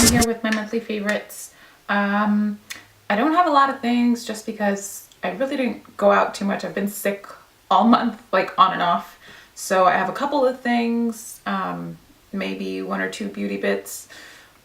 I'm here with my monthly favorites. I don't have a lot of things just because I really didn't go out too much. I've been sick all month, like on and off. So I have a couple of things, maybe one or two beauty bits,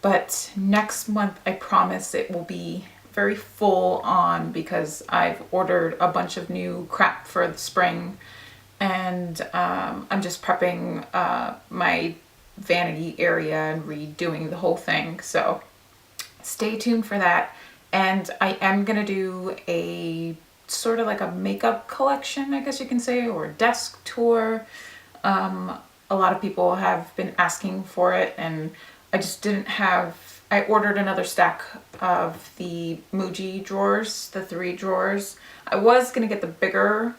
but next month I promise it will be very full on because I've ordered a bunch of new crap for the spring, and I'm just prepping my vanity area and redoing the whole thing. So stay tuned for that. And I am gonna do a sort of like a makeup collection, I guess you can say, or desk tour. A lot of people have been asking for it, and I just didn't have, I ordered another stack of the Muji drawers, the 3 drawers. I was gonna get the bigger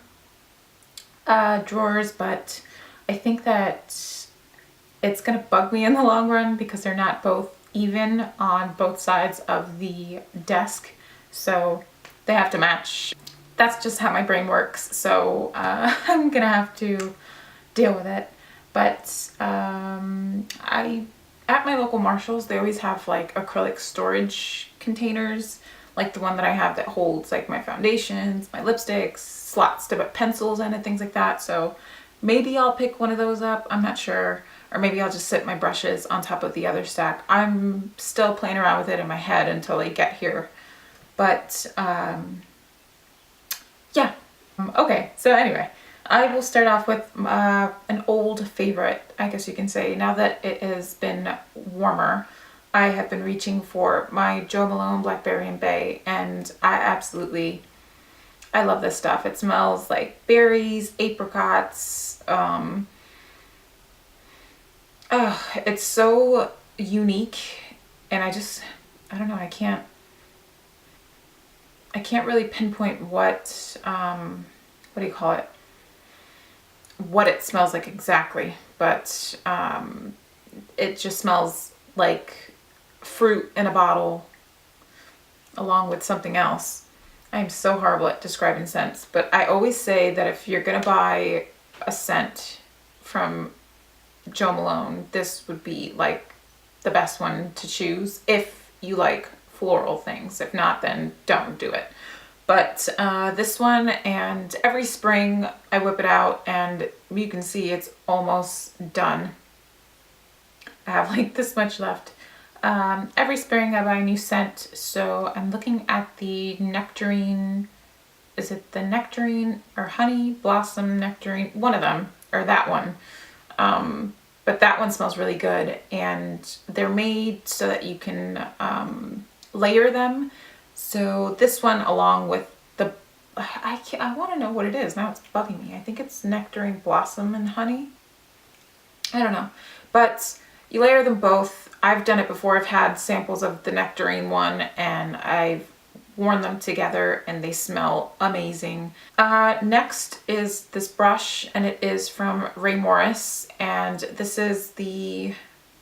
drawers, but I think that it's gonna bug me in the long run because they're not both even on both sides of the desk, so they have to match. That's just how my brain works, so I'm gonna have to deal with it. But at my local Marshalls, they always have like acrylic storage containers, like the one that I have that holds like my foundations, my lipsticks, slots to put pencils in and things like that. So maybe I'll pick one of those up, I'm not sure. Or maybe I'll just sit my brushes on top of the other stack. I'm still playing around with it in my head until I get here. But yeah. Okay, so anyway, I will start off with an old favorite, I guess you can say. Now that it has been warmer, I have been reaching for my Jo Malone Blackberry and Bay, and I love this stuff. It smells like berries, apricots. It's so unique, and I don't know, I can't really pinpoint what do you call it? What it smells like exactly, but it just smells like fruit in a bottle along with something else. I'm so horrible at describing scents, but I always say that if you're gonna buy a scent from Jo Malone, this would be like the best one to choose if you like floral things. If not, then don't do it. But this one, and every spring I whip it out, and you can see it's almost done. I have like this much left. Every spring I buy a new scent, so I'm looking at the nectarine. Is it the nectarine or honey blossom nectarine? One of them, or that one. But that one smells really good, and they're made so that you can layer them. So this one, along with the, I want to know what it is. Now it's bugging me. I think it's nectarine blossom and honey. I don't know, but you layer them both. I've done it before. I've had samples of the nectarine one, and I've worn them together, and they smell amazing. Next is this brush, and it is from Ray Morris, and this is the,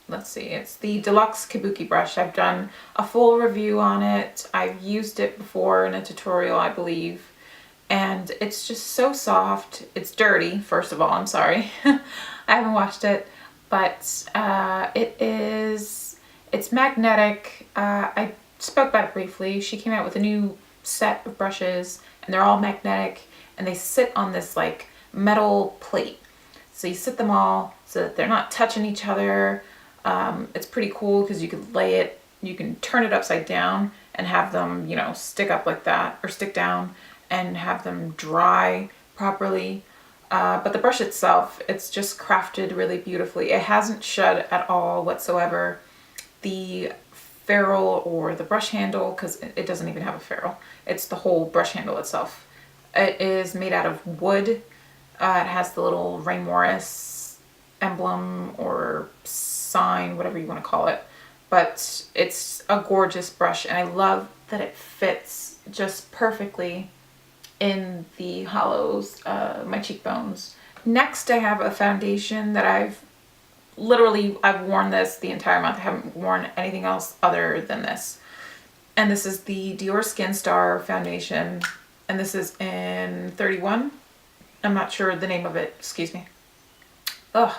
let's see, it's the Deluxe Kabuki brush. I've done a full review on it. I've used it before in a tutorial, I believe, and it's just so soft. It's dirty, first of all, I'm sorry. I haven't washed it, but it's magnetic. I spoke about it briefly. She came out with a new set of brushes, and they're all magnetic, and they sit on this like metal plate. So you sit them all so that they're not touching each other. It's pretty cool because you can lay it, you can turn it upside down and have them, you know, stick up like that, or stick down, and have them dry properly. But the brush itself, it's just crafted really beautifully. It hasn't shed at all whatsoever. The ferrule, or the brush handle, because it doesn't even have a ferrule, it's the whole brush handle itself. It is made out of wood. It has the little Ray Morris emblem or sign, whatever you want to call it, but it's a gorgeous brush, and I love that it fits just perfectly in the hollows of my cheekbones. Next, I have a foundation that I've worn this the entire month. I haven't worn anything else other than this. And this is the Diorskin Star foundation. And this is in 31. I'm not sure the name of it, excuse me. Ugh.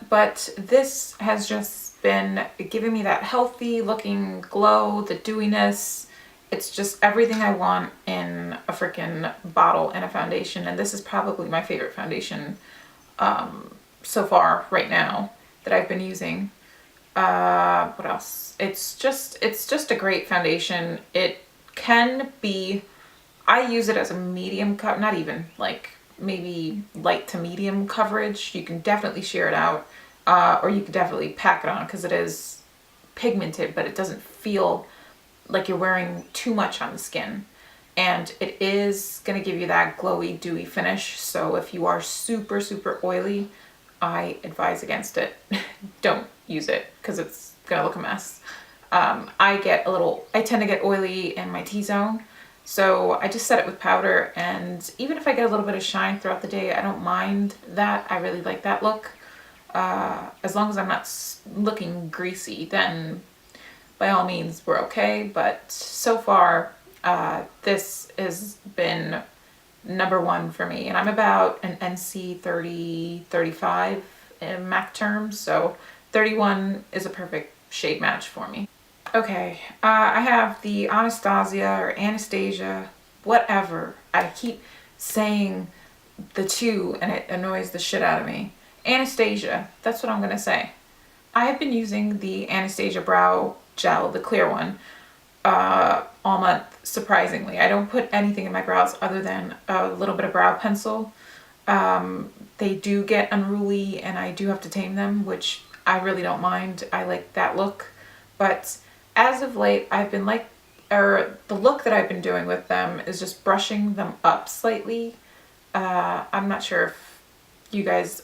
But this has just been giving me that healthy looking glow, the dewiness. It's just everything I want in a freaking bottle and a foundation. And this is probably my favorite foundation so far right now that I've been using. What else? It's just a great foundation. It can be, I use it as a medium cut, not even, like maybe light to medium coverage. You can definitely sheer it out, or you can definitely pack it on because it is pigmented, but it doesn't feel like you're wearing too much on the skin. And it is going to give you that glowy, dewy finish. So if you are super, super oily, I advise against it. Don't use it because it's going to look a mess. I tend to get oily in my T-zone. So I just set it with powder, and even if I get a little bit of shine throughout the day, I don't mind that. I really like that look. As long as I'm not looking greasy, then by all means we're okay. But so far, this has been #1 for me, and I'm about an NC 30, 35 in MAC terms, so 31 is a perfect shade match for me. Okay, I have the Anastasia or Anastasia, whatever. I keep saying the two and it annoys the shit out of me. Anastasia, that's what I'm gonna say. I have been using the Anastasia Brow Gel, the clear one, all month, surprisingly. I don't put anything in my brows other than a little bit of brow pencil. They do get unruly and I do have to tame them, which I really don't mind. I like that look. But as of late, I've been the look that I've been doing with them is just brushing them up slightly. I'm not sure if you guys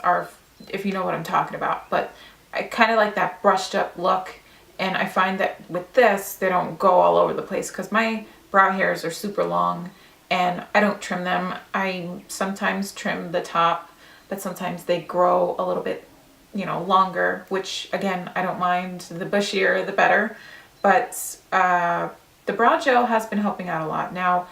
if you know what I'm talking about, but I kind of like that brushed up look. And I find that with this, they don't go all over the place because my brow hairs are super long and I don't trim them. I sometimes trim the top, but sometimes they grow a little bit, longer, which again, I don't mind. The bushier, the better. But the brow gel has been helping out a lot. Now,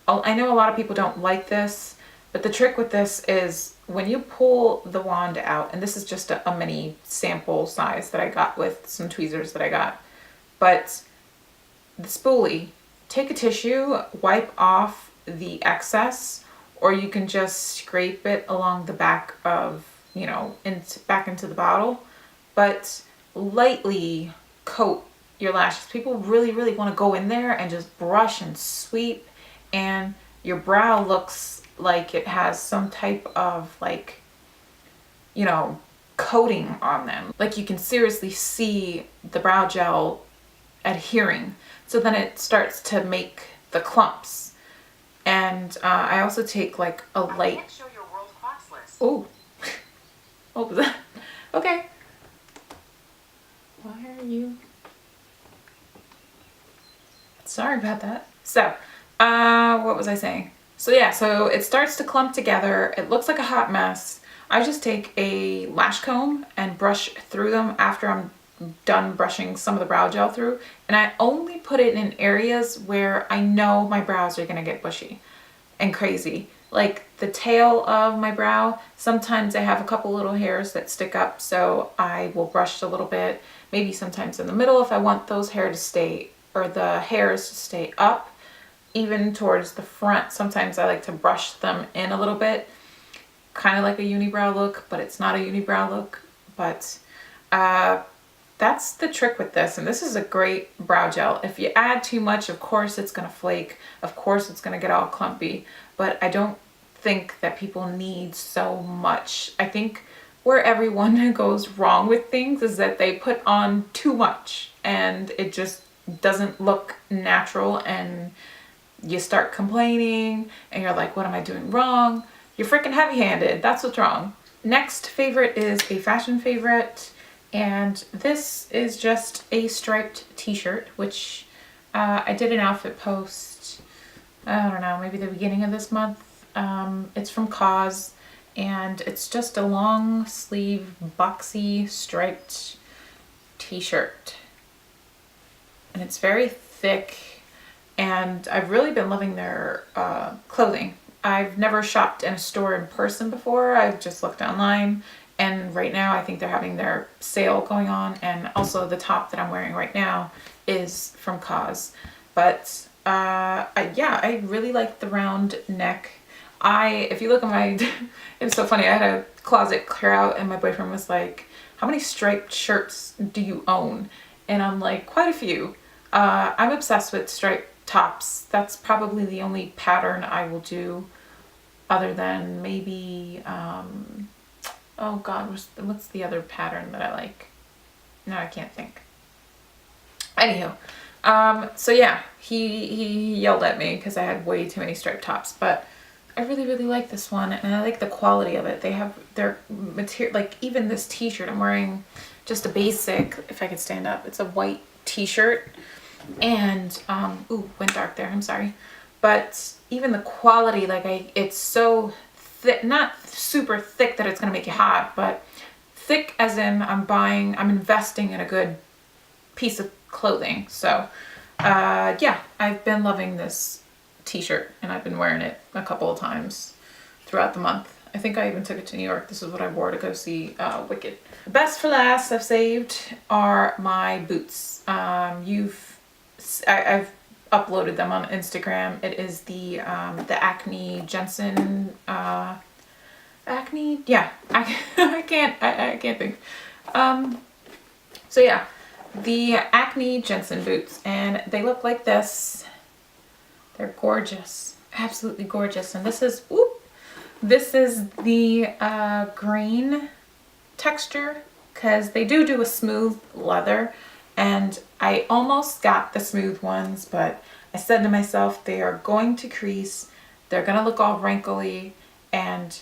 I know a lot of people don't like this, but the trick with this is when you pull the wand out, and this is just a mini sample size that I got with some tweezers that I got, but the spoolie, take a tissue, wipe off the excess, or you can just scrape it along the back of, back into the bottle, but lightly coat your lashes. People really, really want to go in there and just brush and sweep, and your brow looks like it has some type of coating on them. Like you can seriously see the brow gel adhering. So then it starts to make the clumps. And I also take like a light. I can't show your world class list. Oh, what was that? Okay. Why are you? Sorry about that. So, what was I saying? So yeah, so it starts to clump together. It looks like a hot mess. I just take a lash comb and brush through them after I'm done brushing some of the brow gel through. And I only put it in areas where I know my brows are gonna get bushy and crazy. Like the tail of my brow, sometimes I have a couple little hairs that stick up, so I will brush a little bit. Maybe sometimes in the middle if I want those hairs to stay up. Even towards the front, sometimes I like to brush them in a little bit, kind of like a unibrow look, but it's not a unibrow look. But that's the trick with this, and this is a great brow gel. If you add too much, of course it's gonna flake, of course it's gonna get all clumpy, but I don't think that people need so much. I think where everyone goes wrong with things is that they put on too much and it just doesn't look natural, and you start complaining and you're like, what am I doing wrong? You're freaking heavy-handed. That's what's wrong. Next favorite is a fashion favorite, and this is just a striped t-shirt, which I did an outfit post, I don't know, maybe the beginning of this month. It's from Cause, and it's just a long sleeve boxy striped t-shirt, and it's very thick. And I've really been loving their clothing. I've never shopped in a store in person before. I've just looked online, And right now I think they're having their sale going on, and also the top that I'm wearing right now is from Cause. But yeah, I really like the round neck. If you look at my, it was so funny, I had a closet clear out and my boyfriend was like, how many striped shirts do you own? And I'm like, quite a few. I'm obsessed with striped tops. That's probably the only pattern I will do, other than maybe, oh God, what's the other pattern that I like? No, I can't think. Anywho, so yeah, he yelled at me because I had way too many striped tops, but I really, really like this one, and I like the quality of it. They have their material, like even this t-shirt, I'm wearing just a basic, if I could stand up, it's a white t-shirt, and, ooh, went dark there, I'm sorry. But even the quality, like it's so thick, not super thick that it's gonna make you hot, but thick as in I'm investing in a good piece of clothing. So, yeah, I've been loving this t-shirt and I've been wearing it a couple of times throughout the month. I think I even took it to New York. This is what I wore to go see Wicked. Best for last I've saved are my boots. I've uploaded them on Instagram. It is the Acne Jensen, Acne, yeah, I can't think. So yeah, the Acne Jensen boots, and they look like this. They're gorgeous, absolutely gorgeous. And this is, this is the green texture, because they do a smooth leather, and I almost got the smooth ones, but I said to myself, they are going to crease, they're gonna look all wrinkly, and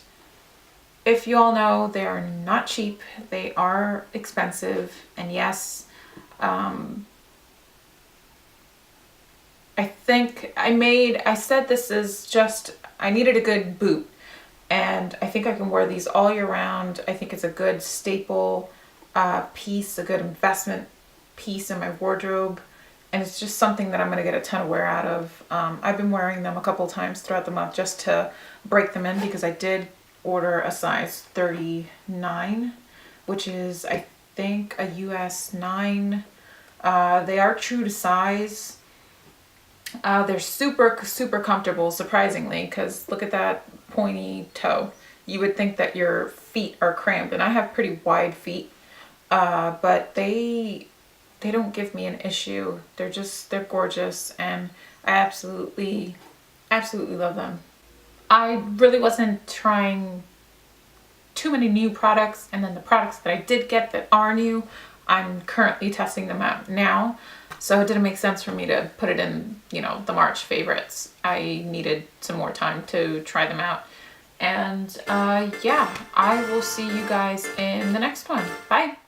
if you all know, they are not cheap, they are expensive, and yes, I think I said this is just, I needed a good boot, and I think I can wear these all year round. I think it's a good staple piece, a good investment piece in my wardrobe, and it's just something that I'm going to get a ton of wear out of. I've been wearing them a couple times throughout the month just to break them in, because I did order a size 39, which is, I think, a US 9. They are true to size. They're super, super comfortable, surprisingly, because look at that pointy toe. You would think that your feet are cramped, and I have pretty wide feet, but they don't give me an issue. They're gorgeous, and I absolutely love them. I really wasn't trying too many new products, and then the products that I did get that are new, I'm currently testing them out now. So it didn't make sense for me to put it in, you know, the March favorites. I needed some more time to try them out. And yeah, I will see you guys in the next one. Bye.